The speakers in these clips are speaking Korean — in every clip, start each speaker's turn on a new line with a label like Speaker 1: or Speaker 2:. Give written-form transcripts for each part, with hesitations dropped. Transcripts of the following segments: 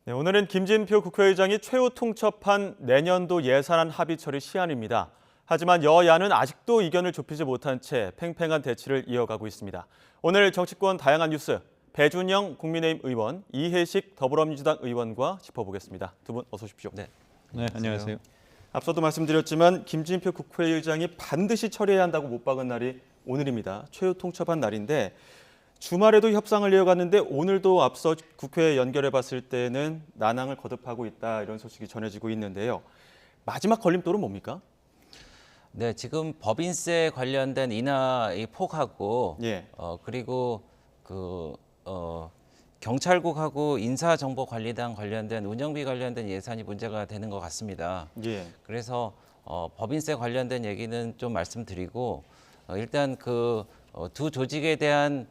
Speaker 1: 네, 오늘은 김진표 국회의장이 최후 통첩한 내년도 예산안 합의 처리 시한입니다. 하지만 여야는 아직도 이견을 좁히지 못한 채 팽팽한 대치를 이어가고 있습니다. 오늘 정치권 다양한 뉴스, 배준영 국민의힘 의원, 이해식 더불어민주당 의원과 짚어보겠습니다. 두 분 어서 오십시오.
Speaker 2: 네,
Speaker 3: 안녕하세요.
Speaker 1: 앞서도 말씀드렸지만 김진표 국회의장이 반드시 처리해야 한다고 못 박은 날이 오늘입니다. 최후 통첩한 날인데 주말에도 협상을 이어갔는데 오늘도 앞서 국회에 연결해 봤을 때는 난항을 거듭하고 있다 이런 소식이 전해지고 있는데요. 마지막 걸림돌은 뭡니까?
Speaker 2: 네, 지금 법인세 관련된 인하의 폭하고
Speaker 1: 예.
Speaker 2: 그리고 경찰국하고 인사정보관리단 관련된 운영비 관련된 예산이 문제가 되는 것 같습니다.
Speaker 1: 예.
Speaker 2: 그래서 법인세 관련된 얘기는 좀 말씀드리고 일단 두 조직에 대한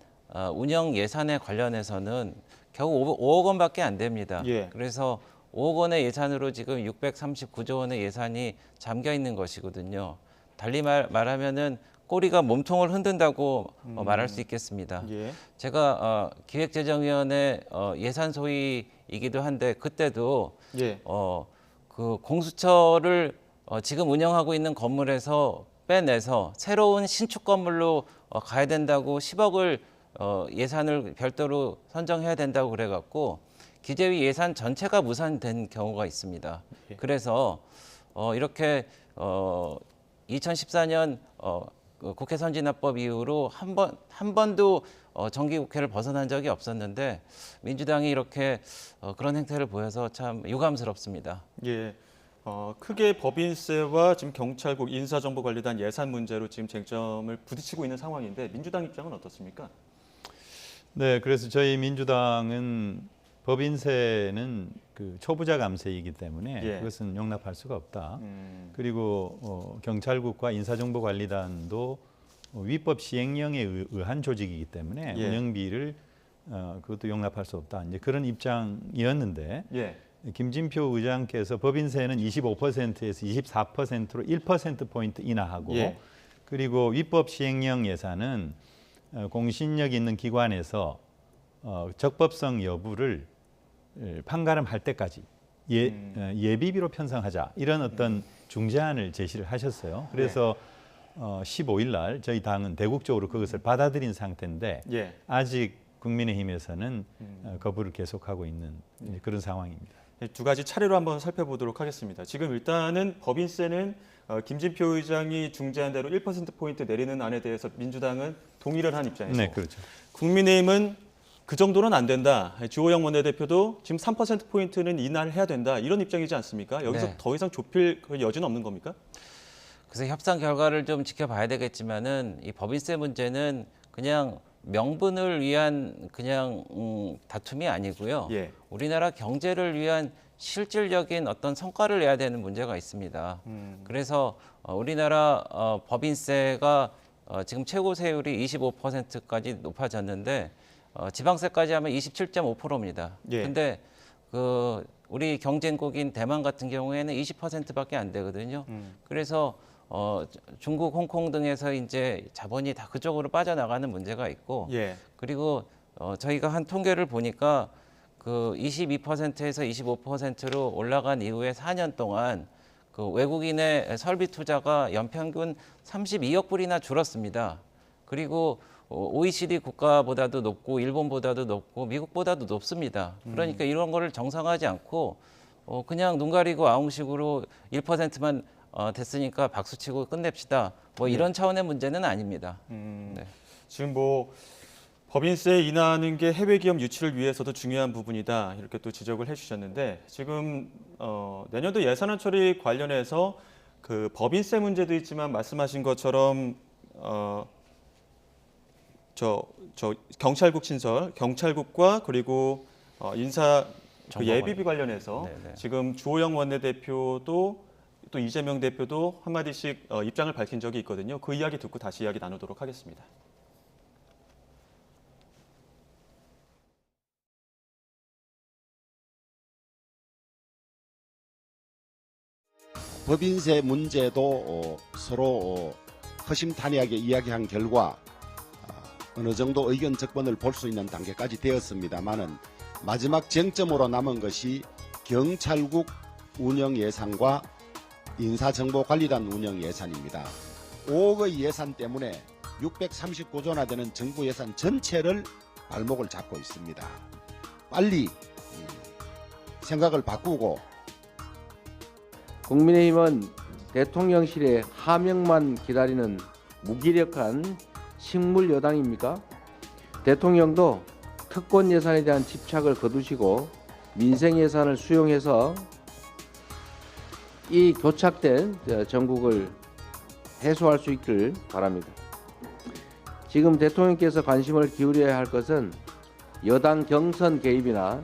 Speaker 2: 운영 예산에 관련해서는 겨우 5억 원밖에 안 됩니다.
Speaker 1: 예.
Speaker 2: 그래서 5억 원의 예산으로 지금 639조 원의 예산이 잠겨 있는 것이거든요. 달리 말하면은 꼬리가 몸통을 흔든다고 말할 수 있겠습니다.
Speaker 1: 예.
Speaker 2: 제가 기획재정위원회 예산 소위이기도 한데 그때도
Speaker 1: 예.
Speaker 2: 그 공수처를 지금 운영하고 있는 건물에서 빼내서 새로운 신축 건물로 가야 된다고 10억을 예산을 별도로 선정해야 된다고 그래갖고 기재위 예산 전체가 무산된 경우가 있습니다.
Speaker 1: 예.
Speaker 2: 그래서 이렇게 2014년 국회 선진화법 이후로 한 번도 정기국회를 벗어난 적이 없었는데 민주당이 이렇게 그런 행태를 보여서 참 유감스럽습니다.
Speaker 1: 예. 크게 법인세와 지금 경찰국 인사정보관리단 예산 문제로 지금 쟁점을 부딪히고 있는 상황인데 민주당 입장은 어떻습니까?
Speaker 3: 네, 그래서 저희 민주당은 법인세는 그 초부자 감세이기 때문에
Speaker 1: 예.
Speaker 3: 그것은 용납할 수가 없다. 그리고 경찰국과 인사정보관리단도 위법 시행령에 의한 조직이기 때문에
Speaker 1: 예.
Speaker 3: 운영비를 그것도 용납할 수 없다. 이제 그런 입장이었는데
Speaker 1: 예.
Speaker 3: 김진표 의장께서 법인세는 25%에서 24%로 1%포인트 인하하고
Speaker 1: 예.
Speaker 3: 그리고 위법 시행령 예산은 공신력 있는 기관에서 적법성 여부를 판가름할 때까지 예비비로 편성하자 이런 어떤 중재안을 제시를 하셨어요. 그래서 15일 날 저희 당은 대국적으로 그것을 받아들인 상태인데
Speaker 1: 예.
Speaker 3: 아직 국민의힘에서는 거부를 계속하고 있는 그런 상황입니다.
Speaker 1: 두 가지 차례로 한번 살펴보도록 하겠습니다. 지금 일단은 법인세는 김진표 의장이 중재한 대로 1%포인트 내리는 안에 대해서 민주당은 동의를 한 입장이고
Speaker 3: 네, 그렇죠.
Speaker 1: 국민의힘은 그 정도는 안 된다. 주호영 원내대표도 지금 3%포인트는 인하를 해야 된다. 이런 입장이지 않습니까? 여기서
Speaker 2: 네.
Speaker 1: 더 이상 좁힐 그 여지는 없는 겁니까?
Speaker 2: 그래서 협상 결과를 좀 지켜봐야 되겠지만은 이 법인세 문제는 그냥 명분을 위한 그냥 다툼이 아니고요.
Speaker 1: 예.
Speaker 2: 우리나라 경제를 위한 실질적인 어떤 성과를 내야 되는 문제가 있습니다. 그래서 우리나라 법인세가 지금 최고 세율이 25%까지 높아졌는데 지방세까지 하면 27.5%입니다.
Speaker 1: 예.
Speaker 2: 근데 우리 경쟁국인 대만 같은 경우에는 20%밖에 안 되거든요. 그래서 중국, 홍콩 등에서 이제 자본이 다 그쪽으로 빠져나가는 문제가 있고,
Speaker 1: 예.
Speaker 2: 그리고 저희가 한 통계를 보니까 그 22%에서 25%로 올라간 이후에 4년 동안 그 외국인의 설비 투자가 연평균 32억 불이나 줄었습니다. 그리고 OECD 국가보다도 높고 일본보다도 높고 미국보다도 높습니다. 그러니까 이런 거를 정상화하지 않고 그냥 눈 가리고 아웅식으로 1%만 됐으니까 박수치고 끝냅시다. 뭐 이런 차원의 문제는 아닙니다. 네.
Speaker 1: 지금 뭐 법인세 인하하는 게 해외 기업 유치를 위해서도 중요한 부분이다. 이렇게 또 지적을 해주셨는데 지금 내년도 예산안 처리 관련해서 그 법인세 문제도 있지만 말씀하신 것처럼 경찰국 신설, 경찰국과 그리고 인사 그 예비비 관련해서
Speaker 2: 네네.
Speaker 1: 지금 주호영 원내대표도 또 이재명 대표도 한마디씩 입장을 밝힌 적이 있거든요. 그 이야기 듣고 다시 이야기 나누도록 하겠습니다.
Speaker 4: 법인세 문제도 서로 허심탄회하게 이야기한 결과 어느 정도 의견 적번을 볼 수 있는 단계까지 되었습니다만은 마지막 쟁점으로 남은 것이 경찰국 운영 예산과 인사정보관리단 운영 예산입니다. 5억의 예산 때문에 639조나 되는 정부 예산 전체를 발목을 잡고 있습니다. 빨리 생각을 바꾸고
Speaker 5: 국민의힘은 대통령실의 하명만 기다리는 무기력한 식물 여당입니까? 대통령도 특권 예산에 대한 집착을 거두시고 민생 예산을 수용해서 이 교착된 전국을 해소할 수 있기를 바랍니다. 지금 대통령께서 관심을 기울여야 할 것은 여당 경선 개입이나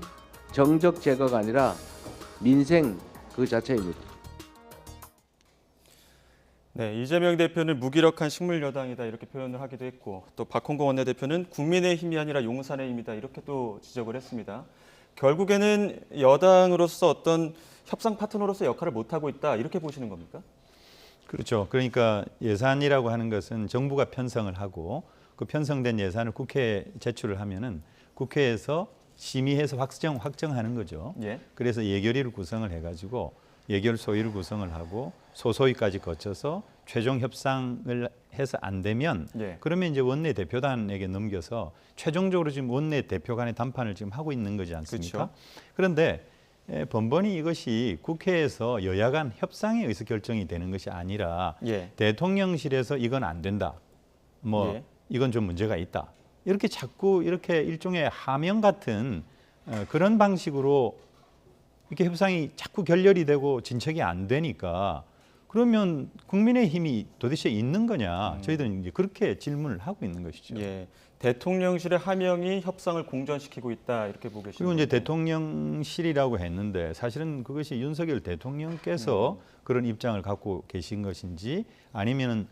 Speaker 5: 정적 제거가 아니라 민생 그 자체입니다.
Speaker 1: 네, 이재명 대표는 무기력한 식물 여당이다 이렇게 표현을 하기도 했고 또 박홍근 원내대표는 국민의힘이 아니라 용산의 힘이다 이렇게 또 지적을 했습니다. 결국에는 여당으로서 어떤 협상 파트너로서 역할을 못하고 있다 이렇게 보시는 겁니까?
Speaker 3: 그렇죠. 그러니까 예산이라고 하는 것은 정부가 편성을 하고 그 편성된 예산을 국회에 제출을 하면은 국회에서 심의해서 확정하는 거죠.
Speaker 1: 예.
Speaker 3: 그래서 예결위를 구성을 해가지고 예결 소위를 구성을 하고 소소위까지 거쳐서 최종 협상을 해서 안 되면
Speaker 1: 예.
Speaker 3: 그러면 이제 원내 대표단에게 넘겨서 최종적으로 지금 원내 대표 간의談판을 지금 하고 있는 거지 않습니까?
Speaker 1: 그렇죠.
Speaker 3: 그런데 번번이 이것이 국회에서 여야 간 협상에 의해서 결정이 되는 것이 아니라
Speaker 1: 예.
Speaker 3: 대통령실에서 이건 안 된다. 뭐
Speaker 1: 예.
Speaker 3: 이건 좀 문제가 있다. 이렇게 자꾸 이렇게 일종의 하명 같은 그런 방식으로 이렇게 협상이 자꾸 결렬이 되고 진척이 안 되니까 그러면 국민의힘이 도대체 있는 거냐? 저희들은 이제 그렇게 질문을 하고 있는 것이죠.
Speaker 1: 예. 대통령실의 하명이 협상을 공전시키고 있다 이렇게 보고 계시죠.
Speaker 3: 그리고 이제 대통령실이라고 했는데 사실은 그것이 윤석열 대통령께서 그런 입장을 갖고 계신 것인지 아니면은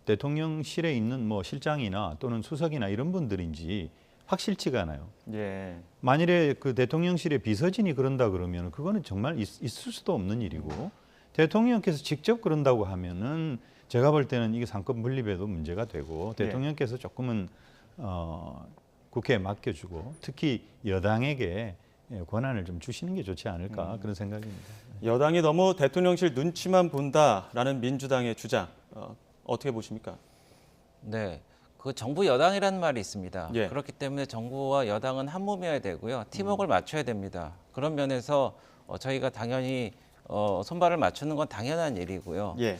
Speaker 3: 대통령실에 있는 뭐 실장이나 또는 수석이나 이런 분들인지 확실치가 않아요.
Speaker 1: 예.
Speaker 3: 만일에 그 대통령실의 비서진이 그런다 그러면 그거는 정말 있을 수도 없는 일이고 대통령께서 직접 그런다고 하면은 제가 볼 때는 이게 상권 분립에도 문제가 되고 대통령께서 조금은 국회에 맡겨주고 특히 여당에게 권한을 좀 주시는 게 좋지 않을까 그런 생각입니다.
Speaker 1: 여당이 너무 대통령실 눈치만 본다라는 민주당의 주장 어떻게 보십니까?
Speaker 2: 네. 그 정부 여당이라는 말이 있습니다.
Speaker 1: 예.
Speaker 2: 그렇기 때문에 정부와 여당은 한 몸이어야 되고요. 팀워크를 맞춰야 됩니다. 그런 면에서 저희가 당연히 손발을 맞추는 건 당연한 일이고요.
Speaker 1: 예.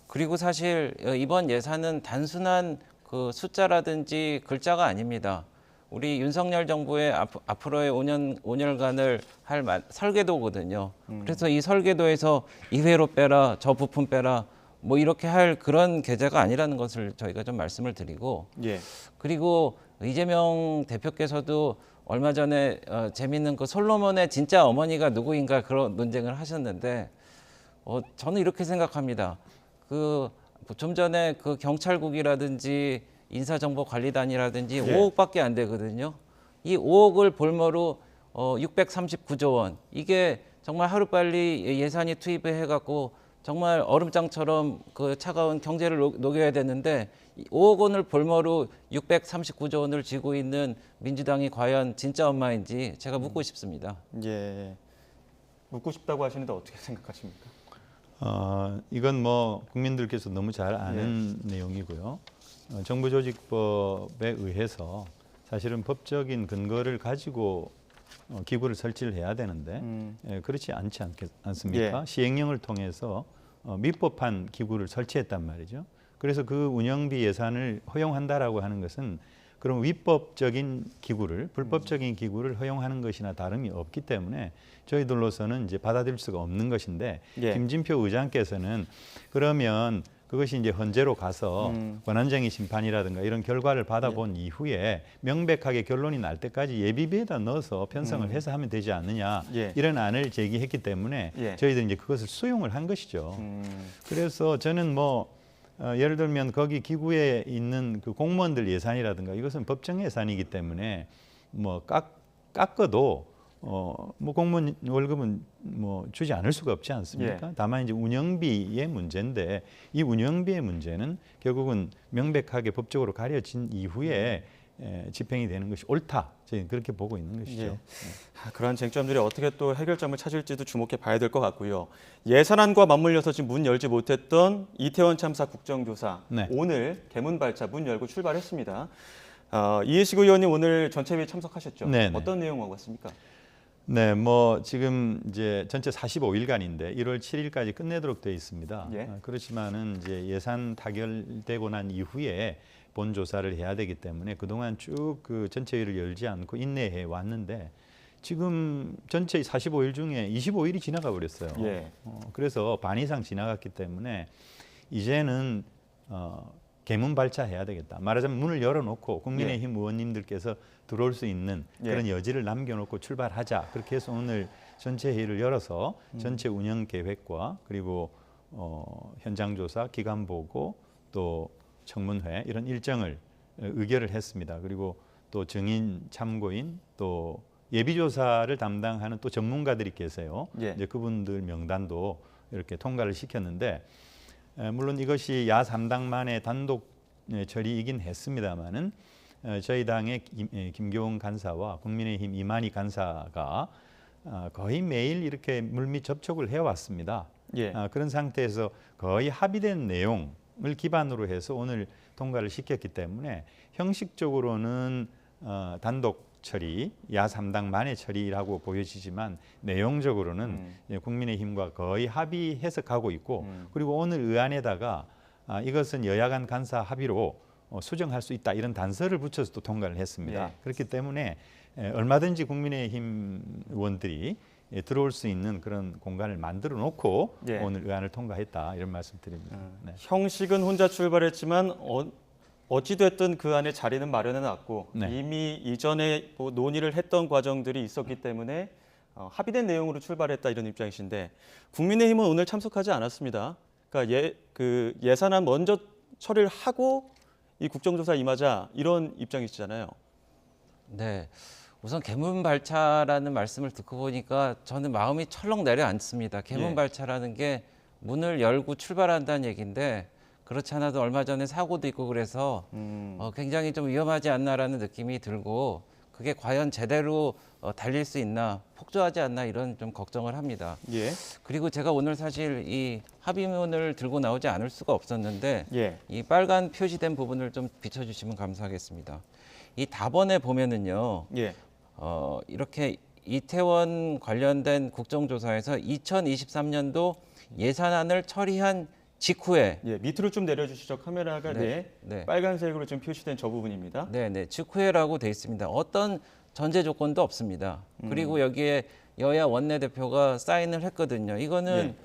Speaker 2: 그리고 사실 이번 예산은 단순한 그 숫자라든지 글자가 아닙니다. 우리 윤석열 정부의 앞으로의 5년간을 할 설계도거든요. 그래서 이 설계도에서 이 회로 빼라, 저 부품 빼라, 뭐 이렇게 할 그런 계제가 아니라는 것을 저희가 좀 말씀을 드리고,
Speaker 1: 예.
Speaker 2: 그리고 이재명 대표께서도 얼마 전에 재밌는 그 솔로몬의 진짜 어머니가 누구인가 그런 논쟁을 하셨는데, 저는 이렇게 생각합니다. 그 좀 전에 그 경찰국이라든지 인사정보관리단이라든지
Speaker 1: 예.
Speaker 2: 5억밖에 안 되거든요. 이 5억을 볼모로 639조 원, 이게 정말 하루빨리 예산이 투입해 갖고 정말 얼음장처럼 그 차가운 경제를 녹여야 되는데 5억 원을 볼모로 639조 원을 쥐고 있는 민주당이 과연 진짜 엄마인지 제가 묻고 싶습니다.
Speaker 1: 예. 묻고 싶다고 하시는데 어떻게 생각하십니까?
Speaker 3: 이건 뭐 국민들께서 너무 잘 아는 내용이고요. 정부조직법에 의해서 사실은 법적인 근거를 가지고 기구를 설치를 해야 되는데 그렇지 않지 않습니까?
Speaker 1: 예.
Speaker 3: 시행령을 통해서 밀법한 기구를 설치했단 말이죠. 그래서 그 운영비 예산을 허용한다라고 하는 것은 그런 위법적인 기구를 불법적인 기구를 허용하는 것이나 다름이 없기 때문에 저희들로서는 이제 받아들일 수가 없는 것인데
Speaker 1: 예.
Speaker 3: 김진표 의장께서는 그러면 그것이 이제 헌재로 가서 권한쟁의 심판이라든가 이런 결과를 받아본 이후에 명백하게 결론이 날 때까지 예비비에다 넣어서 편성을 해서 하면 되지 않느냐
Speaker 1: 예.
Speaker 3: 이런 안을 제기했기 때문에
Speaker 1: 예.
Speaker 3: 저희들이 이제 그것을 수용을 한 것이죠. 그래서 저는 뭐 예를 들면 거기 기구에 있는 그 공무원들 예산이라든가 이것은 법정 예산이기 때문에 뭐 깎아도 뭐 공무원 월급은 뭐 주지 않을 수가 없지 않습니까?
Speaker 1: 예.
Speaker 3: 다만 이제 운영비의 문제인데 이 운영비의 문제는 결국은 명백하게 법적으로 가려진 이후에 집행이 되는 것이 옳다. 저희는 그렇게 보고 있는 것이죠.
Speaker 1: 예. 그러한 쟁점들이 어떻게 또 해결점을 찾을지도 주목해 봐야 될 것 같고요. 예산안과 맞물려서 지금 문 열지 못했던 이태원 참사 국정조사
Speaker 3: 네.
Speaker 1: 오늘 개문발차 문 열고 출발했습니다. 이해식 의원님 오늘 전체회의 참석하셨죠?
Speaker 3: 네네.
Speaker 1: 어떤 내용하고 왔습니까?
Speaker 3: 네, 뭐 지금 이제 전체 45일간인데 1월 7일까지 끝내도록 되어 있습니다.
Speaker 1: 예.
Speaker 3: 그렇지만은 이제 예산 타결되고 난 이후에 본 조사를 해야 되기 때문에 그동안 쭉 그 전체회의를 열지 않고 인내해 왔는데 지금 전체 45일 중에 25일이 지나가 버렸어요.
Speaker 1: 예.
Speaker 3: 그래서 반 이상 지나갔기 때문에 이제는 개문 발차해야 되겠다. 말하자면 문을 열어놓고 국민의힘 의원님들께서 들어올 수 있는 그런 여지를 남겨놓고 출발하자. 그렇게 해서 오늘 전체 회의를 열어서 전체 운영 계획과 그리고 현장 조사, 기간 보고 또 청문회 이런 일정을 의결을 했습니다. 그리고 또 증인, 참고인 또 예비조사를 담당하는 또 전문가들이 계세요.
Speaker 1: 예.
Speaker 3: 이제 그분들 명단도 이렇게 통과를 시켰는데 물론 이것이 야 3당만의 단독 처리이긴 했습니다만은 저희 당의 김교훈 간사와 국민의힘 이만희 간사가 거의 매일 이렇게 물밑 접촉을 해왔습니다.
Speaker 1: 예.
Speaker 3: 그런 상태에서 거의 합의된 내용을 기반으로 해서 오늘 통과를 시켰기 때문에 형식적으로는 단독 처리, 야 3당만의 처리라고 보여지지만 내용적으로는 국민의힘과 거의 합의해서 가고 있고 그리고 오늘 의안에다가 이것은 여야 간 간사 합의로 수정할 수 있다 이런 단서를 붙여서 또 통과를 했습니다.
Speaker 1: 예.
Speaker 3: 그렇기 때문에 얼마든지 국민의힘 의원들이 들어올 수 있는 그런 공간을 만들어 놓고
Speaker 1: 예.
Speaker 3: 오늘 의안을 통과했다 이런 말씀드립니다. 네.
Speaker 1: 형식은 혼자 출발했지만 어찌됐든 그 안에 자리는 마련해 놨고
Speaker 3: 네.
Speaker 1: 이미 이전에 뭐 논의를 했던 과정들이 있었기 때문에 합의된 내용으로 출발했다 이런 입장이신데 국민의힘은 오늘 참석하지 않았습니다. 그러니까 예산안 먼저 처리를 하고 이 국정조사 임하자 이런 입장이시잖아요.
Speaker 2: 네. 우선 개문발차라는 말씀을 듣고 보니까 저는 마음이 철렁 내려앉습니다. 개문발차라는 게 문을 열고 출발한다는 얘기인데 그렇지 않아도 얼마 전에 사고도 있고 그래서 굉장히 좀 위험하지 않나라는 느낌이 들고 그게 과연 제대로 달릴 수 있나 폭주하지 않나 이런 좀 걱정을 합니다.
Speaker 1: 예.
Speaker 2: 그리고 제가 오늘 사실 이 합의문을 들고 나오지 않을 수가 없었는데
Speaker 1: 예.
Speaker 2: 이 빨간 표시된 부분을 좀 비춰주시면 감사하겠습니다. 이 답안에 보면은요.
Speaker 1: 예.
Speaker 2: 이렇게 이태원 관련된 국정조사에서 2023년도 예산안을 처리한 직후에
Speaker 1: 예. 밑으로 좀 내려주시죠. 카메라가
Speaker 2: 네.
Speaker 1: 빨간색으로 좀 표시된 저 부분입니다.
Speaker 2: 네네 직후에라고 돼 있습니다. 어떤 전제 조건도 없습니다. 그리고 여기에 여야 원내대표가 사인을 했거든요. 이거는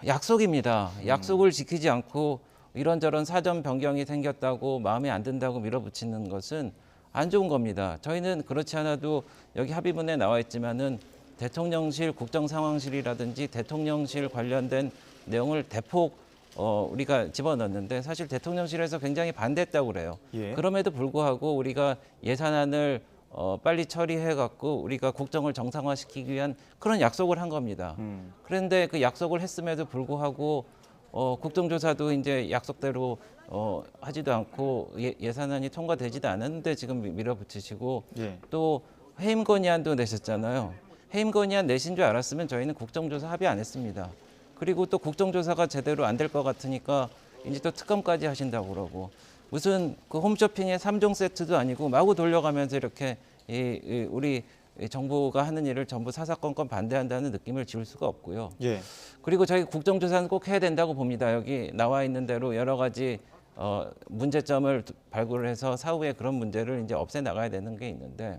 Speaker 2: 약속입니다. 약속을 지키지 않고 이런저런 사전 변경이 생겼다고 마음에 안 든다고 밀어붙이는 것은 안 좋은 겁니다. 저희는 그렇지 않아도 여기 합의문에 나와 있지만은 대통령실 국정상황실이라든지 대통령실 관련된 내용을 대폭 우리가 집어넣었는데 사실 대통령실에서 굉장히 반대했다고 그래요.
Speaker 1: 예.
Speaker 2: 그럼에도 불구하고 우리가 예산안을 빨리 처리해갖고 우리가 국정을 정상화시키기 위한 그런 약속을 한 겁니다. 그런데 그 약속을 했음에도 불구하고 국정조사도 이제 약속대로 하지도 않고 예산안이 통과되지도 않았는데 지금 밀어붙이시고
Speaker 1: 예.
Speaker 2: 또 해임 건의안도 내셨잖아요. 해임 건의안 내신 줄 알았으면 저희는 국정조사 합의 안 했습니다. 그리고 또 국정조사가 제대로 안 될 것 같으니까 이제 또 특검까지 하신다고 그러고 무슨 그 홈쇼핑의 3종 세트도 아니고 마구 돌려가면서 이렇게 우리 정부가 하는 일을 전부 사사건건 반대한다는 느낌을 지울 수가 없고요.
Speaker 1: 예.
Speaker 2: 그리고 저희 국정조사는 꼭 해야 된다고 봅니다. 여기 나와 있는 대로 여러 가지 문제점을 발굴을 해서 사후에 그런 문제를 이제 없애 나가야 되는 게 있는데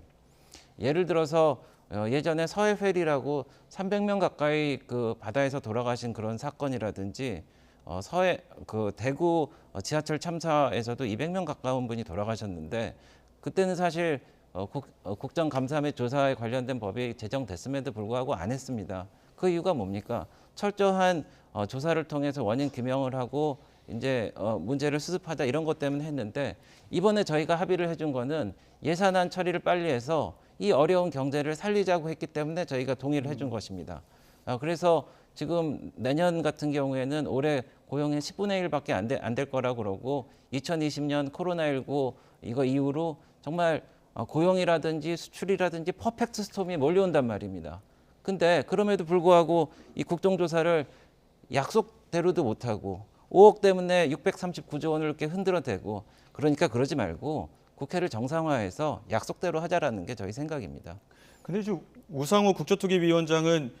Speaker 2: 예를 들어서 예전에 서해회리라고 300명 가까이 그 바다에서 돌아가신 그런 사건이라든지 대구 지하철 참사에서도 200명 가까운 분이 돌아가셨는데 그때는 사실 국정감사및 조사에 관련된 법이 제정됐음에도 불구하고 안 했습니다. 그 이유가 뭡니까? 철저한 조사를 통해서 원인 규명을 하고 이제 문제를 수습하자 이런 것 때문에 했는데 이번에 저희가 합의를 해준 거는 예산안 처리를 빨리 해서 이 어려운 경제를 살리자고 했기 때문에 저희가 동의를 해준 것입니다. 그래서 지금 내년 같은 경우에는 올해 고용의 10분의 1밖에 안 될 거라고 그러고 2020년 코로나19 이거 이후로 정말 고용이라든지 수출이라든지 퍼펙트 스톰이 몰려온단 말입니다. 근데 그럼에도 불구하고 이 국정조사를 약속대로도 못하고 5억 때문에 639조 원을 이렇게 흔들어대고 그러니까 그러지 말고 국회를 정상화해서 약속대로 하자라는 게 저희 생각입니다.
Speaker 1: 근데 지금 우상호 국조특위위원장은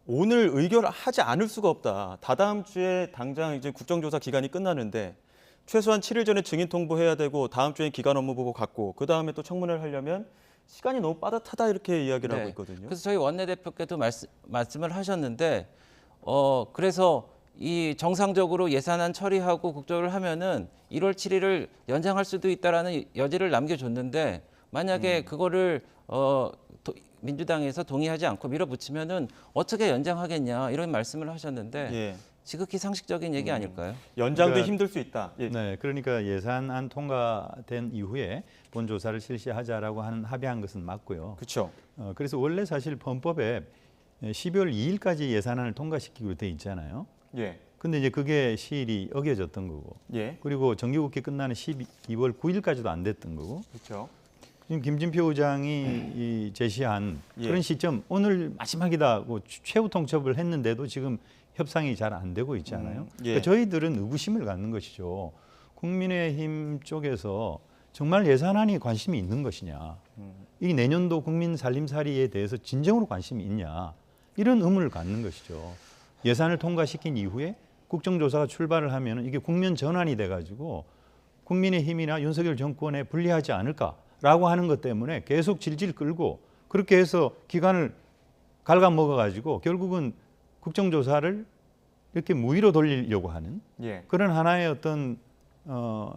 Speaker 1: 오늘 의결을 하지 않을 수가 없다. 다다음 주에 당장 이제 국정조사 기간이 끝나는데 최소한 7일 전에 증인 통보해야 되고 다음 주엔 기간 업무 보고 갖고 그 다음에 또 청문회를 하려면 시간이 너무 빠듯하다 이렇게 이야기를 하고 있거든요.
Speaker 2: 그래서 저희 원내대표께도 말씀을 하셨는데 그래서 이 정상적으로 예산안 처리하고 국조를 하면은 1월 7일을 연장할 수도 있다라는 여지를 남겨줬는데 만약에 그거를 민주당에서 동의하지 않고 밀어붙이면은 어떻게 연장하겠냐 이런 말씀을 하셨는데
Speaker 1: 예.
Speaker 2: 지극히 상식적인 얘기 아닐까요?
Speaker 1: 연장도
Speaker 3: 그러니까-
Speaker 1: 힘들 수 있다. 예.
Speaker 3: 네, 그러니까 예산안 통과된 이후에 본조사를 실시하자라고 하는 합의한 것은 맞고요.
Speaker 1: 그렇죠.
Speaker 3: 그래서 원래 사실 헌법에 12월 2일까지 예산안을 통과시키기로 돼 있잖아요.
Speaker 1: 예.
Speaker 3: 근데 이제 그게 시일이 어겨졌던 거고,
Speaker 1: 예.
Speaker 3: 그리고 정기국회 끝나는 12월 9일까지도 안 됐던 거고,
Speaker 1: 그렇죠.
Speaker 3: 지금 김진표 의장이 이 제시한
Speaker 1: 예.
Speaker 3: 그런 시점 오늘 마지막이다고 최후 통첩을 했는데도 지금 협상이 잘 안 되고 있지 않아요?
Speaker 1: 예.
Speaker 3: 그러니까 저희들은 의구심을 갖는 것이죠. 국민의힘 쪽에서 정말 예산안이 관심이 있는 것이냐, 이 내년도 국민 살림살이에 대해서 진정으로 관심이 있냐, 이런 의문을 갖는 것이죠. 예산을 통과시킨 이후에 국정조사가 출발을 하면 이게 국면 전환이 돼가지고 국민의힘이나 윤석열 정권에 불리하지 않을까라고 하는 것 때문에 계속 질질 끌고 그렇게 해서 기간을 갉아먹어가지고 결국은 국정조사를 이렇게 무위로 돌리려고 하는
Speaker 1: 예.
Speaker 3: 그런 하나의 어떤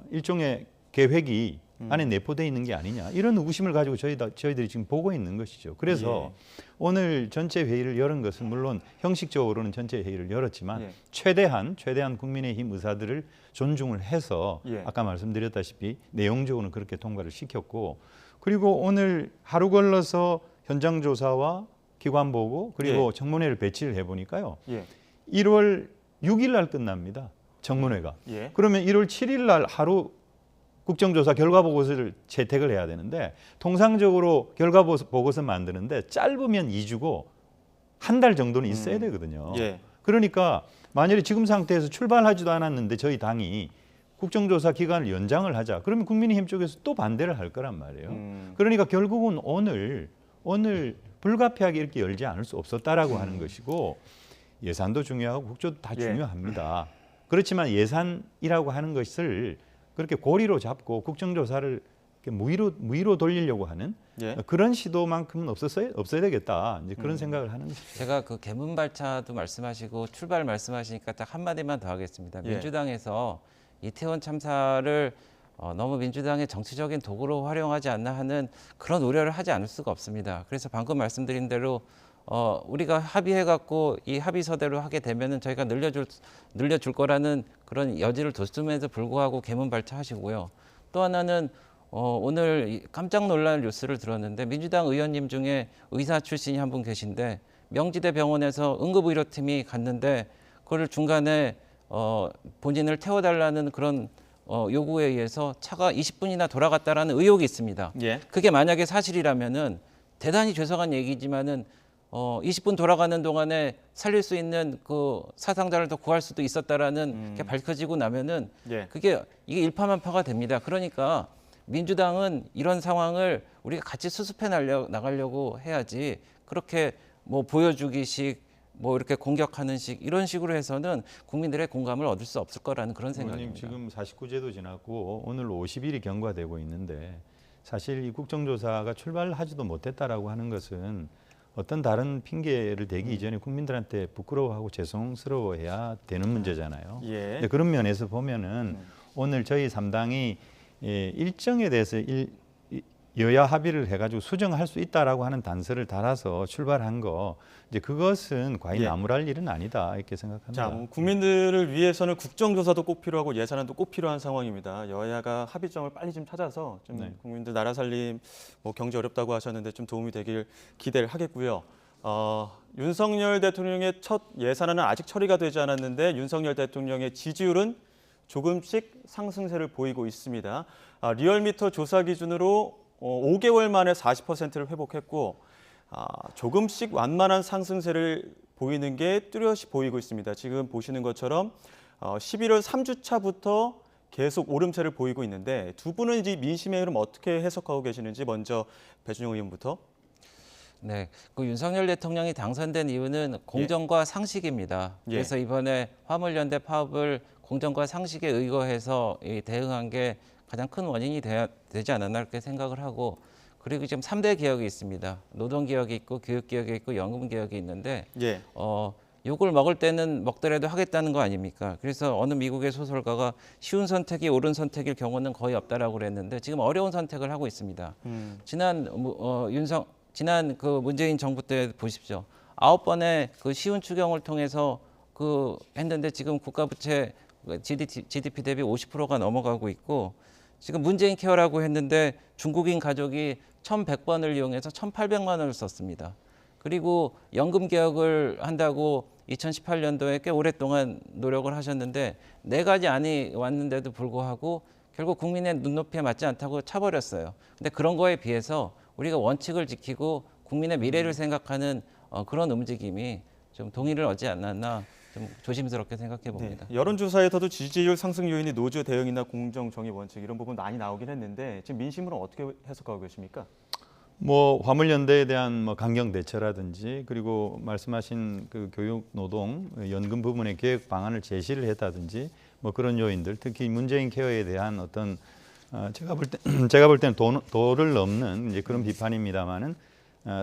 Speaker 3: 일종의 계획이 안에 내포되어 있는 게 아니냐 이런 의구심을 가지고 저희들이 지금 보고 있는 것이죠. 그래서 오늘 전체 회의를 열은 것은 물론 형식적으로는 전체 회의를 열었지만
Speaker 1: 예.
Speaker 3: 최대한 국민의힘 의사들을 존중을 해서
Speaker 1: 예.
Speaker 3: 아까 말씀드렸다시피 내용적으로는 그렇게 통과를 시켰고 그리고 오늘 하루 걸러서 현장 조사와 기관 보고 그리고 청문회를 배치를 해보니까요.
Speaker 1: 예.
Speaker 3: 1월 6일 날 끝납니다. 청문회가.
Speaker 1: 예.
Speaker 3: 그러면 1월 7일 날 하루 국정조사 결과 보고서를 채택을 해야 되는데 통상적으로 결과 보고서 만드는데 짧으면 2주고 한 달 정도는 있어야 되거든요.
Speaker 1: 예.
Speaker 3: 그러니까 만약에 지금 상태에서 출발하지도 않았는데 저희 당이 국정조사 기간을 연장을 하자. 그러면 국민의힘 쪽에서 또 반대를 할 거란 말이에요. 그러니까 결국은 오늘 불가피하게 이렇게 열지 않을 수 없었다라고 하는 것이고 예산도 중요하고 국조도 다
Speaker 1: 예.
Speaker 3: 중요합니다. 그렇지만 예산이라고 하는 것을 그렇게 고리로 잡고 국정조사를 이렇게 무위로 돌리려고 하는
Speaker 1: 예.
Speaker 3: 그런 시도만큼은 없어야 되겠다. 이제 그런 생각을 하는 것이죠.
Speaker 2: 제가 그 개문발차도 말씀하시고 출발 말씀하시니까 딱 한마디만 더 하겠습니다.
Speaker 1: 예.
Speaker 2: 민주당에서 이태원 참사를 너무 민주당의 정치적인 도구로 활용하지 않나 하는 그런 우려를 하지 않을 수가 없습니다. 그래서 방금 말씀드린 대로 우리가 합의해갖고 이 합의서대로 하게 되면은 저희가 늘려줄 거라는 그런 여지를 뒀음에도 불구하고 개문발차하시고요. 또 하나는 오늘 깜짝 놀랄 뉴스를 들었는데 민주당 의원님 중에 의사 출신이 한 분 계신데 명지대 병원에서 응급의료팀이 갔는데 그걸 중간에 본인을 태워달라는 그런 요구에 의해서 차가 20분이나 돌아갔다라는 의혹이 있습니다.
Speaker 1: 예.
Speaker 2: 그게 만약에 사실이라면은 대단히 죄송한 얘기지만은 20분 돌아가는 동안에 살릴 수 있는 그 사상자를 더 구할 수도 있었다라는 게 밝혀지고 나면은
Speaker 1: 예.
Speaker 2: 이게 일파만파가 됩니다. 그러니까 민주당은 이런 상황을 우리가 같이 수습해 나가려고 해야지 그렇게 뭐 보여주기식 뭐 이렇게 공격하는 식 이런 식으로 해서는 국민들의 공감을 얻을 수 없을 거라는 그런
Speaker 3: 의원님
Speaker 2: 생각입니다.
Speaker 3: 지금 49제도 지났고 오늘 50일이 경과되고 있는데 사실 이 국정조사가 출발하지도 못했다라고 하는 것은 어떤 다른 핑계를 대기 이전에 국민들한테 부끄러워하고 죄송스러워해야 되는 문제잖아요.
Speaker 1: 예.
Speaker 3: 네, 그런 면에서 보면은 오늘 저희 3당이 일정에 대해서 여야 합의를 해가지고 수정할 수 있다라고 하는 단서를 달아서 출발한 거 이제 그것은 과연
Speaker 1: 예.
Speaker 3: 나무랄 일은 아니다 이렇게 생각합니다.
Speaker 1: 자, 뭐 국민들을 위해서는 국정조사도 꼭 필요하고 예산안도 꼭 필요한 상황입니다. 여야가 합의점을 빨리 좀 찾아서 좀
Speaker 3: 네.
Speaker 1: 국민들 나라 살림, 뭐 경제 어렵다고 하셨는데 좀 도움이 되길 기대를 하겠고요. 윤석열 대통령의 첫 예산안은 아직 처리가 되지 않았는데 윤석열 대통령의 지지율은 조금씩 상승세를 보이고 있습니다. 리얼미터 조사 기준으로 5개월 만에 40%를 회복했고 조금씩 완만한 상승세를 보이는 게 뚜렷이 보이고 있습니다. 지금 보시는 것처럼 11월 3주차부터 계속 오름세를 보이고 있는데 두 분은 이 민심의 흐름 어떻게 해석하고 계시는지 먼저 배준영 의원부터.
Speaker 2: 네, 그 윤석열 대통령이 당선된 이유는 공정과 상식입니다.
Speaker 1: 예.
Speaker 2: 그래서 이번에 화물연대 파업을 공정과 상식에 의거해서 대응한 게 가장 큰 원인이 되지 않았나 이렇게 생각을 하고, 그리고 지금 3대 개혁이 있습니다. 노동개혁이 있고 교육개혁이 있고 연금개혁이 있는데
Speaker 1: 예.
Speaker 2: 욕을 먹을 때는 먹더라도 하겠다는 거 아닙니까? 그래서 어느 미국의 소설가가 쉬운 선택이 옳은 선택일 경우는 거의 없다라고 그랬는데 지금 어려운 선택을 하고 있습니다. 지난 그 문재인 정부 때 보십시오. 9번의 그 쉬운 추경을 통해서 했는데 지금 국가 부채 GDP 대비 50%가 넘어가고 있고, 지금 문재인 케어라고 했는데 중국인 가족이 1,100번을 이용해서 1,800만 원을 썼습니다. 그리고 연금 개혁을 한다고 2018년도에 꽤 오랫동안 노력을 하셨는데 4가지 안이 왔는데도 불구하고 결국 국민의 눈높이에 맞지 않다고 차버렸어요. 근데 그런 거에 비해서 우리가 원칙을 지키고 국민의 미래를 생각하는 그런 움직임이 좀 동의를 얻지 않았나 좀 조심스럽게 생각해 봅니다.
Speaker 1: 네, 여론조사에서도 지지율 상승 요인이 노조 대응이나 공정 정의 원칙 이런 부분 많이 나오긴 했는데 지금 민심으로 어떻게 해석하고 계십니까?
Speaker 3: 뭐 화물연대에 대한 강경 대처라든지, 그리고 말씀하신 그 교육, 노동, 연금 부분의 계획 방안을 제시를 했다든지 그런 요인들, 특히 문재인 케어에 대한 어떤 제가 볼 때는 도를 넘는 이제 그런 비판입니다만은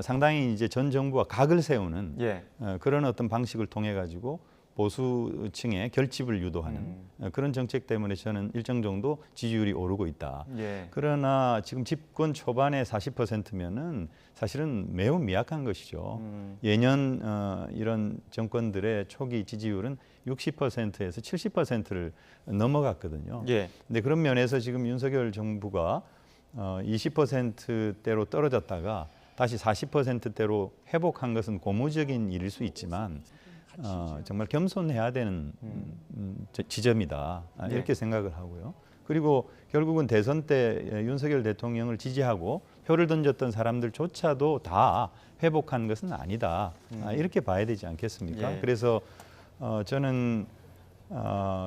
Speaker 3: 상당히 이제 전 정부와 각을 세우는 그런 어떤 방식을 통해 가지고 보수층의 결집을 유도하는 그런 정책 때문에 저는 일정 정도 지지율이 오르고 있다. 그러나 지금 집권 초반에 40%면은 사실은 매우 미약한 것이죠. 예년 이런 정권들의 초기 지지율은 60%에서 70%를 넘어갔거든요. 근데 그런 면에서 지금 윤석열 정부가 20%대로 떨어졌다가 다시 40%대로 회복한 것은 고무적인 일일 수 있지만 정말 겸손해야 되는 지점이다, 이렇게 생각을 하고요. 그리고 결국은 대선 때 윤석열 대통령을 지지하고 표를 던졌던 사람들조차도 다 회복한 것은 아니다, 이렇게 봐야 되지 않겠습니까? 그래서 저는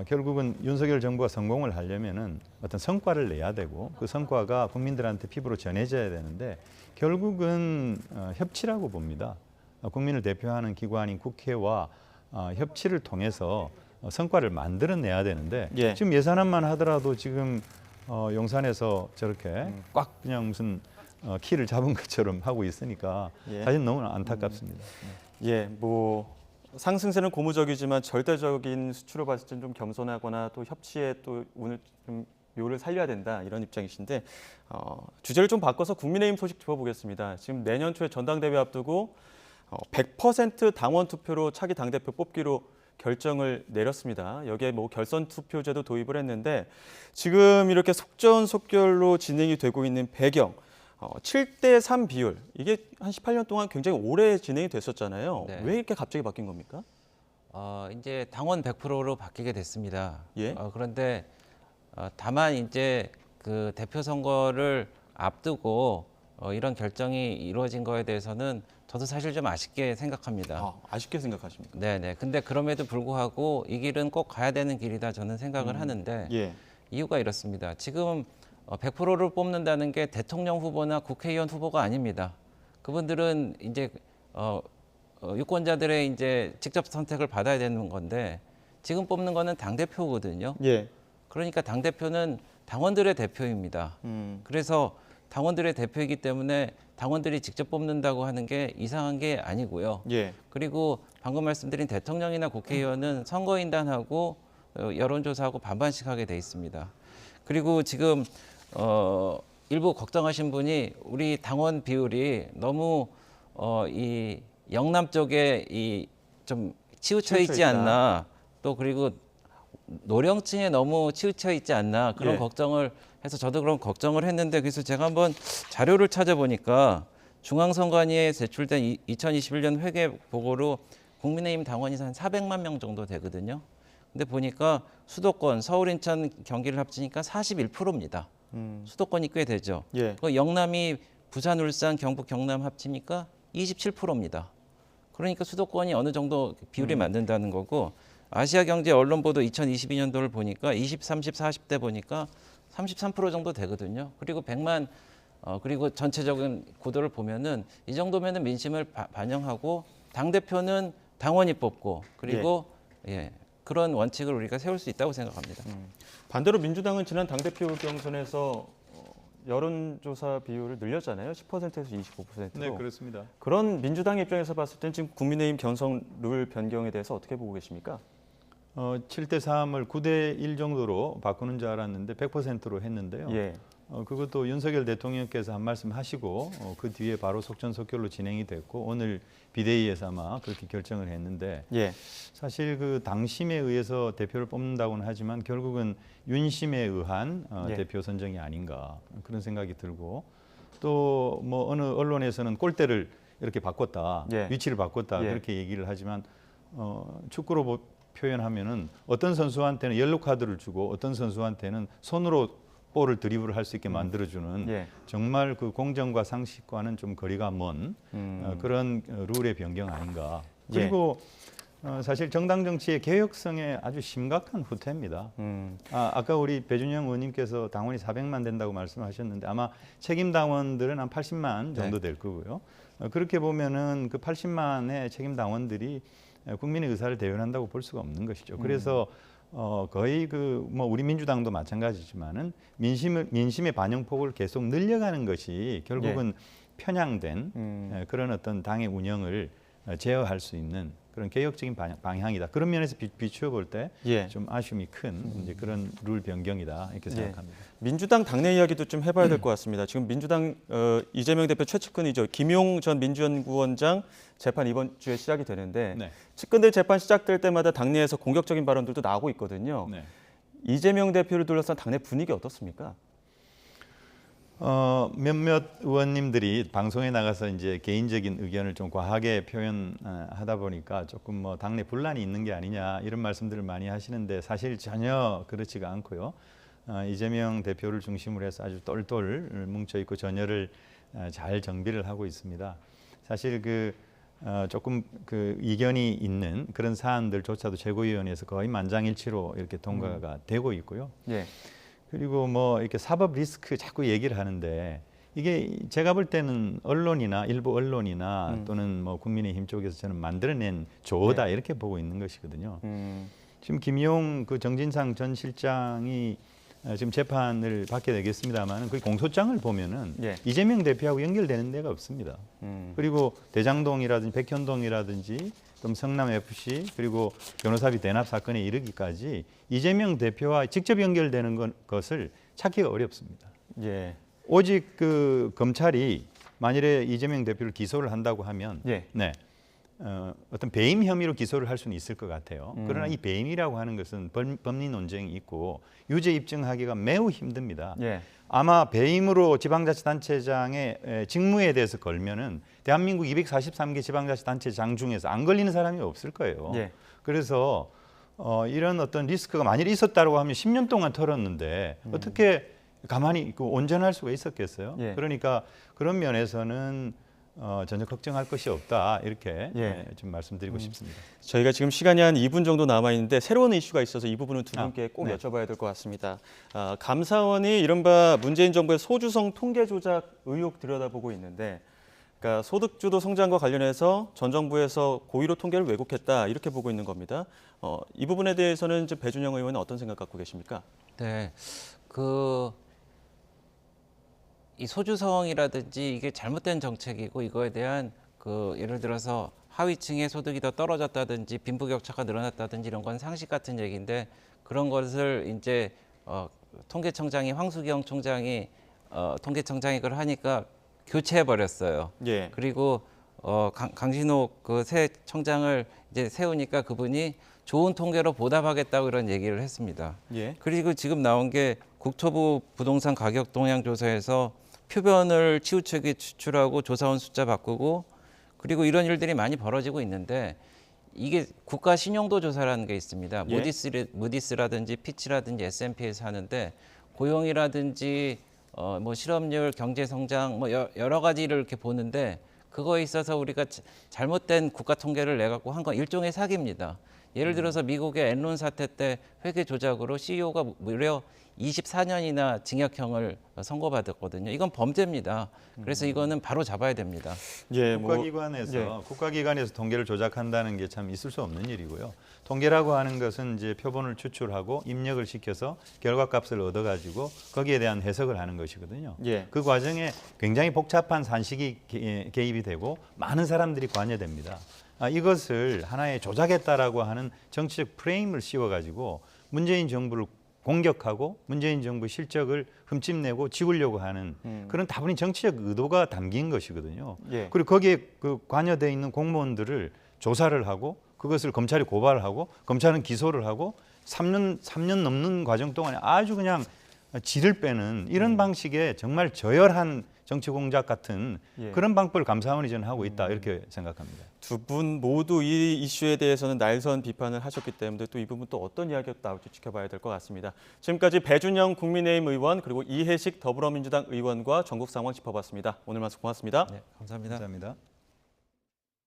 Speaker 3: 결국은 윤석열 정부가 성공을 하려면은 어떤 성과를 내야 되고 그 성과가 국민들한테 피부로 전해져야 되는데 결국은 협치라고 봅니다. 국민을 대표하는 기관인 국회와 협치를 통해서 성과를 만들어내야 되는데 지금 예산안만 하더라도 지금 용산에서 저렇게 꽉 그냥 무슨 키를 잡은 것처럼 하고 있으니까 사실 너무 안타깝습니다.
Speaker 1: 뭐 상승세는 고무적이지만 절대적인 수치로 봤을 때 좀 겸손하거나 또 협치에 또 오늘 좀 묘를 살려야 된다 이런 입장이신데 주제를 좀 바꿔서 국민의힘 소식 짚어보겠습니다. 지금 내년 초에 전당대회 앞두고 100% 당원 투표로 차기 당대표 뽑기로 결정을 내렸습니다. 여기에 뭐 결선 투표제도 도입을 했는데 지금 이렇게 속전속결로 진행이 되고 있는 배경 7대3 비율, 이게 한 18년 동안 굉장히 오래 진행이 됐었잖아요.
Speaker 2: 네.
Speaker 1: 왜 이렇게 갑자기 바뀐 겁니까?
Speaker 2: 이제 당원 100%로 바뀌게 됐습니다.
Speaker 1: 예.
Speaker 2: 그런데 다만 이제 그 대표 선거를 앞두고 이런 결정이 이루어진 거에 대해서는 저도 사실 좀 아쉽게 생각합니다.
Speaker 1: 아쉽게 생각하십니까?
Speaker 2: 네네. 근데 그럼에도 불구하고 이 길은 꼭 가야 되는 길이다 저는 생각을 하는데 이유가 이렇습니다. 지금 100%를 뽑는다는 게 대통령 후보나 국회의원 후보가 아닙니다. 그분들은 이제 유권자들의 이제 직접 선택을 받아야 되는 건데 지금 뽑는 거는 당대표거든요. 그러니까 당대표는 당원들의 대표입니다. 그래서 당원들의 대표이기 때문에 당원들이 직접 뽑는다고 하는 게 이상한 게 아니고요. 그리고 방금 말씀드린 대통령이나 국회의원은 선거인단하고 여론조사하고 반반씩 하게 돼 있습니다. 그리고 지금 일부 걱정하신 분이 우리 당원 비율이 너무 이 영남 쪽에 이 좀 치우쳐 있지 않나, 또 그리고 노령층에 너무 치우쳐 있지 않나 그런 걱정을 해서 저도 그런 걱정을 했는데, 그래서 제가 한번 자료를 찾아보니까 중앙선관위에 제출된 2021년 회계 보고로 국민의힘 당원이 한 400만 명 정도 되거든요. 근데 보니까 수도권, 서울, 인천, 경기를 합치니까 41%입니다. 수도권이 꽤 되죠.
Speaker 1: 예.
Speaker 2: 그 영남이 부산, 울산, 경북, 경남 합치니까 27%입니다. 그러니까 수도권이 어느 정도 비율이 맞는다는 거고, 아시아경제 언론보도 2022년도를 보니까 20, 30, 40대 보니까 33% 정도 되거든요. 그리고 100만 그리고 전체적인 구도를 보면은 이 정도면은 민심을 반영하고 당 대표는 당원이 뽑고 그리고 예, 그런 원칙을 우리가 세울 수 있다고 생각합니다.
Speaker 1: 반대로 민주당은 지난 당대표 경선에서 여론조사 비율을 늘렸잖아요. 10%에서 25%로.
Speaker 3: 네, 그렇습니다.
Speaker 1: 그런 민주당 입장에서 봤을 땐 지금 국민의힘 경선 룰 변경에 대해서 어떻게 보고 계십니까?
Speaker 3: 7대 3을 9대 1 정도로 바꾸는 줄 알았는데 100%로 했는데요.
Speaker 1: 예.
Speaker 3: 그것도 윤석열 대통령께서 한 말씀 하시고 그 뒤에 바로 속전속결로 진행이 됐고 오늘 비대위에서 아마 그렇게 결정을 했는데
Speaker 1: 예.
Speaker 3: 사실 그 당심에 의해서 대표를 뽑는다고는 하지만 결국은 윤심에 의한
Speaker 1: 예.
Speaker 3: 대표 선정이 아닌가 그런 생각이 들고 또 뭐 어느 언론에서는 골대를 이렇게 바꿨다,
Speaker 1: 예.
Speaker 3: 위치를 바꿨다
Speaker 1: 예.
Speaker 3: 그렇게 얘기를 하지만 축구로 표현하면은 어떤 선수한테는 옐로 카드를 주고 어떤 선수한테는 손으로 볼을 드리블을 할 수 있게 만들어주는
Speaker 1: 예.
Speaker 3: 정말 그 공정과 상식과는 좀 거리가 먼 그런 룰의 변경 아닌가. 그리고 사실 정당 정치의 개혁성에 아주 심각한 후퇴입니다. 아까 우리 배준영 의원님께서 당원이 400만 된다고 말씀하셨는데 아마 책임 당원들은 한 80만 정도 될 거고요. 그렇게 보면은 그 80만의 책임 당원들이 국민의 의사를 대변한다고 볼 수가 없는 것이죠. 그래서 거의 그 뭐 우리 민주당도 마찬가지지만은 민심의 반영폭을 계속 늘려가는 것이 결국은 편향된 그런 어떤 당의 운영을 제어할 수 있는 그런 개혁적인 방향이다. 그런 면에서 비추어 볼 때 좀
Speaker 1: 예.
Speaker 3: 아쉬움이 큰 이제 그런 룰 변경이다 이렇게 생각합니다.
Speaker 1: 민주당 당내 이야기도 좀 해봐야 될 것 같습니다. 지금 민주당 이재명 대표 최측근이죠. 김용 전 민주연구원장 재판 이번 주에 시작이 되는데
Speaker 3: 네.
Speaker 1: 측근들 재판 시작될 때마다 당내에서 공격적인 발언들도 나오고 있거든요.
Speaker 3: 네.
Speaker 1: 이재명 대표를 둘러싼 당내 분위기 어떻습니까?
Speaker 3: 몇몇 의원님들이 방송에 나가서 이제 개인적인 의견을 좀 과하게 표현하다 보니까 조금 뭐 당내 분란이 있는 게 아니냐 이런 말씀들을 많이 하시는데 사실 전혀 그렇지가 않고요. 이재명 대표를 중심으로 해서 아주 똘똘 뭉쳐 있고 전열을 잘 정비를 하고 있습니다. 사실 조금 그 이견이 있는 그런 사안들조차도 최고위원회에서 거의 만장일치로 이렇게 통과가 되고 있고요.
Speaker 1: 예.
Speaker 3: 그리고 뭐 이렇게 사법 리스크 자꾸 얘기를 하는데 이게 제가 볼 때는 언론이나 일부 언론이나 또는 뭐 국민의힘 쪽에서 저는 만들어낸 조어다 이렇게 보고 있는 것이거든요. 지금 김용 그 정진상 전 실장이 지금 재판을 받게 되겠습니다만 그 공소장을 보면은
Speaker 1: 예.
Speaker 3: 이재명 대표하고 연결되는 데가 없습니다. 그리고 대장동이라든지 백현동이라든지 또 성남 FC 그리고 변호사비 대납 사건에 이르기까지 이재명 대표와 직접 연결되는 것을 찾기가 어렵습니다.
Speaker 1: 예.
Speaker 3: 오직 그 검찰이 만일에 이재명 대표를 기소를 한다고 하면
Speaker 1: 예.
Speaker 3: 네. 어떤 배임 혐의로 기소를 할 수는 있을 것 같아요. 그러나 이 배임이라고 하는 것은 법리 논쟁이 있고 유죄 입증하기가 매우 힘듭니다.
Speaker 1: 예.
Speaker 3: 아마 배임으로 지방자치단체장의 직무에 대해서 걸면은 대한민국 243개 지방자치단체장 중에서 안 걸리는 사람이 없을 거예요.
Speaker 1: 예.
Speaker 3: 그래서 이런 어떤 리스크가 만일 있었다고 하면 10년 동안 털었는데 어떻게 가만히 온전할 수가 있었겠어요?
Speaker 1: 예.
Speaker 3: 그러니까 그런 면에서는 전혀 걱정할 것이 없다 이렇게
Speaker 1: 예.
Speaker 3: 좀 말씀드리고 싶습니다.
Speaker 1: 저희가 지금 시간이 한 2분 정도 남아 있는데 새로운 이슈가 있어서 이 부분은 두 분께 꼭
Speaker 3: 네.
Speaker 1: 여쭤봐야 될 것 같습니다. 감사원이 이른바 문재인 정부의 소주성 통계 조작 의혹 들여다보고 있는데, 그러니까 소득주도 성장과 관련해서 전 정부에서 고의로 통계를 왜곡했다 이렇게 보고 있는 겁니다. 이 부분에 대해서는 이제 배준영 의원은 어떤 생각 갖고 계십니까?
Speaker 2: 네, 이 소주성이라든지 이게 잘못된 정책이고 이거에 대한 예를 들어서 하위층의 소득이 더 떨어졌다든지 빈부격차가 늘어났다든지 이런 건 상식 같은 얘기인데 그런 것을 이제 통계청장이 황수경 총장이 통계청장이 그걸 하니까 교체해 버렸어요.
Speaker 1: 예.
Speaker 2: 그리고 강신옥 새 청장을 이제 세우니까 그분이 좋은 통계로 보답하겠다고 이런 얘기를 했습니다.
Speaker 1: 예.
Speaker 2: 그리고 지금 나온 게 국토부 부동산 가격 동향 조사에서 표변을 치우치게 추출하고 조사원 숫자 바꾸고 그리고 이런 일들이 많이 벌어지고 있는데 이게 국가 신용도 조사라는 게 있습니다.
Speaker 1: 예.
Speaker 2: 무디스라든지 피치라든지 S&P에서 하는데 고용이라든지 뭐 실업률, 경제 성장 뭐 여러 가지를 이렇게 보는데 그거에 있어서 우리가 잘못된 국가 통계를 내 갖고 한 건 일종의 사기입니다. 예를 들어서 미국의 엔론 사태 때 회계 조작으로 CEO가 무려 24년이나 징역형을 선고받았거든요. 이건 범죄입니다. 그래서 이거는 바로 잡아야 됩니다.
Speaker 1: 예,
Speaker 3: 국가기관에서 통계를 조작한다는 게 참 있을 수 없는 일이고요. 통계라고 하는 것은 이제 표본을 추출하고 입력을 시켜서 결과값을 얻어가지고 거기에 대한 해석을 하는 것이거든요.
Speaker 1: 예.
Speaker 3: 그 과정에 굉장히 복잡한 산식이 개입이 되고 많은 사람들이 관여됩니다. 이것을 하나의 조작했다라고 하는 정치적 프레임을 씌워가지고 문재인 정부를 공격하고 문재인 정부 실적을 흠집내고 지우려고 하는 그런 다분히 정치적 의도가 담긴 것이거든요.
Speaker 1: 예.
Speaker 3: 그리고 거기에 그 관여돼 있는 공무원들을 조사를 하고 그것을 검찰이 고발을 하고 검찰은 기소를 하고 3년 넘는 과정 동안에 아주 그냥 질을 빼는 이런 방식의 정말 저열한 정치 공작 같은
Speaker 1: 예.
Speaker 3: 그런 방법을 감사원이 저는 하고 있다 이렇게 생각합니다.
Speaker 1: 두 분 모두 이 이슈에 대해서는 날선 비판을 하셨기 때문에 또 이 부분 또 어떤 이야기가 나올지 지켜봐야 될 것 같습니다. 지금까지 배준영 국민의힘 의원 그리고 이해식 더불어민주당 의원과 전국 상황 짚어봤습니다. 오늘 말씀 고맙습니다.
Speaker 2: 네, 감사합니다.
Speaker 3: 감사합니다.